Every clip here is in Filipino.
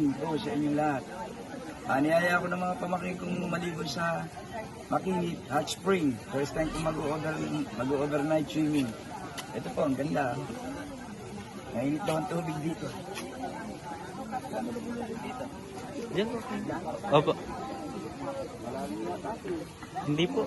morning po sa inyong lahat. Niyaya ko ng mga pamangkin kong maligo sa Makinit Hot Spring. First time kong mag-overnight swimming. Ito po, ang ganda. Mainit daw ang tubig dito. Diyan po. Opo. Hindi po.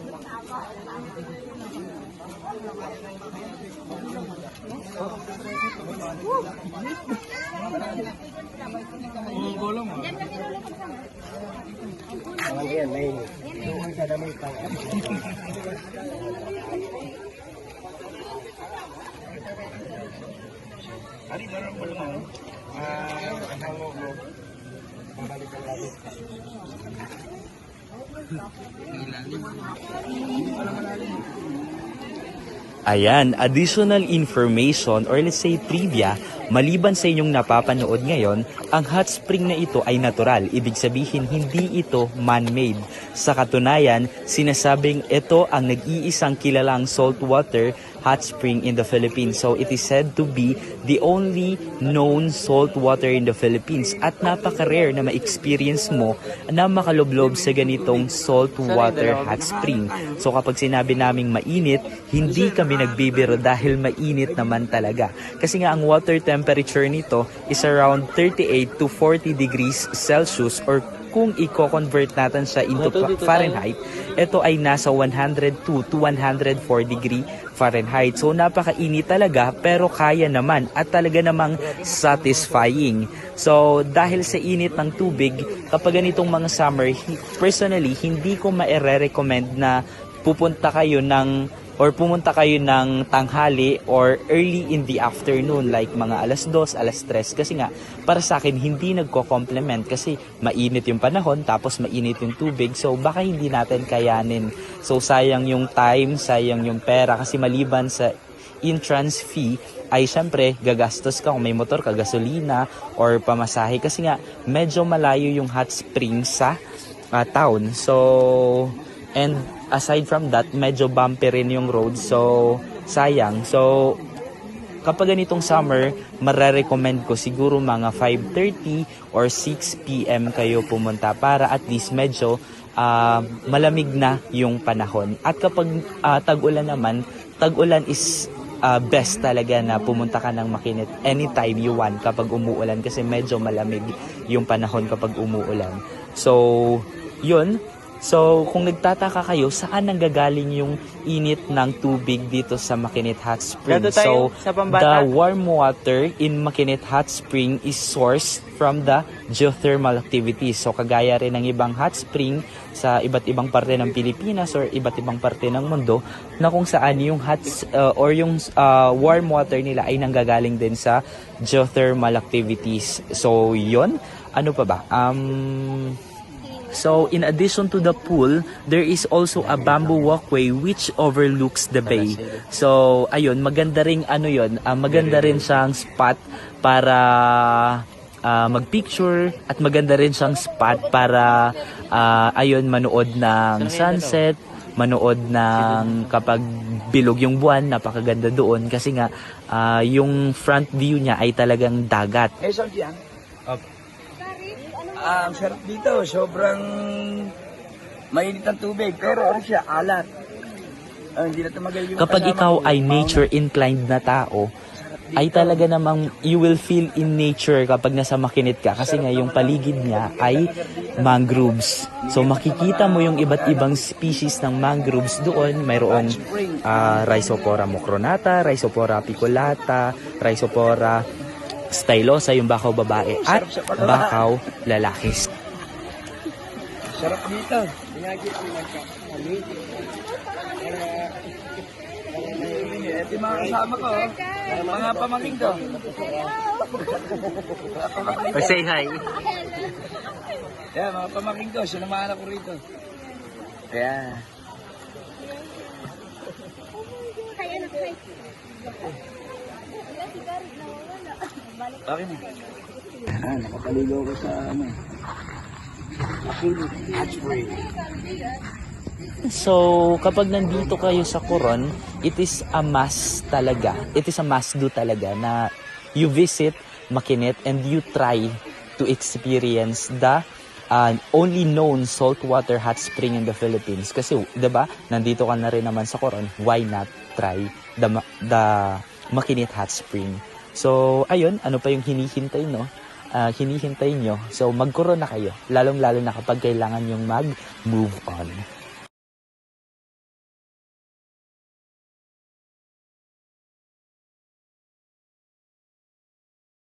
Ari, meron po naman. Ang hawak mo. Babalik ang labi. Ayan, additional information or let's say trivia, maliban sa inyong napapanood ngayon, ang hot spring na ito ay natural. Ibig sabihin, hindi ito man-made. Sa katunayan, sinasabing ito ang nag-iisang kilalang saltwater hot spring in the Philippines. So it is said to be the only known salt water in the Philippines. At napaka-rare na ma-experience mo na makaloblob sa ganitong salt water hot spring. So kapag sinabi naming mainit, hindi kami nagbibiro dahil mainit naman talaga. Kasi nga ang water temperature nito is around 38 to 40 degrees Celsius, or kung i-convert natin siya into Fahrenheit, ito ay nasa 102 to 104 degree Fahrenheit. So napakainit talaga, pero kaya naman at talaga namang satisfying. So dahil sa init ng tubig, kapag ganitong mga summer, personally hindi ko ma-recommend na pumunta kayo ng tanghali or early in the afternoon, like mga alas 2, alas 3, kasi nga para sa akin hindi nagko-complement kasi mainit yung panahon tapos mainit yung tubig, so baka hindi natin kayanin. So sayang yung time, sayang yung pera, kasi maliban sa entrance fee ay syempre gagastos ka kung may motor ka, gasolina or pamasahe, kasi nga medyo malayo yung hot spring sa town. So and aside from that, medyo bumpy rin yung road, so sayang. So kapag ganitong summer, mare-recommend ko siguro mga 5:30 or 6 PM kayo pumunta para at least medyo malamig na yung panahon. At kapag tag-ulan naman, tag-ulan is best talaga na pumunta ka ng Makinit anytime you want kapag umuulan, kasi medyo malamig yung panahon kapag umuulan. So yun. So, kung nagtataka kayo, saan nanggagaling yung init ng tubig dito sa Makinit Hot Spring? So, the warm water in Makinit Hot Spring is sourced from the geothermal activities. So, kagaya rin ng ibang hot spring sa iba't ibang parte ng Pilipinas or iba't ibang parte ng mundo, na kung saan yung warm water nila ay nanggagaling din sa geothermal activities. So, yun. Ano pa ba? So, in addition to the pool, there is also a bamboo walkway which overlooks the bay. So, ayun, maganda rin maganda rin siyang spot para magpicture, at maganda rin siyang spot para manood ng sunset, manood ng kapag bilog yung buwan, napakaganda doon kasi nga yung front view niya ay talagang dagat. Ang sarap dito, sobrang mainit ang tubig, pero ano siya, alat. Hindi na tumagal yung kapag ikaw ay nature inclined na tao, ay talaga namang you will feel in nature kapag nasa Makinit ka, kasi nga yung paligid niya ay mangroves. So makikita mo yung iba't ibang species ng mangroves doon. Mayroong Rhizopora mucronata, Rhizopora picolata, Rhizopora stylosa, yung bakaw babae, at bakaw lalaki. Sarap dito. Ito yung mga kasama ko, mga pamangkin ko. Say hi. Yeah, mga pamangkin ko, sinamahan ako rito. Yeah. Okay na. Nakapaligo ko sa Hot Spring. So, kapag nandito kayo sa Coron, it is a must talaga. It is a must do talaga na you visit Makinit and you try to experience the only known saltwater hot spring in the Philippines. Kasi, 'di ba? Nandito ka na rin naman sa Coron, why not try the Makinit Hot Spring? So, ayun, ano pa yung hinihintay, no? Hinihintay nyo. So, mag-Coron na kayo. Lalong-lalo na kapag kailangan yung mag-move on.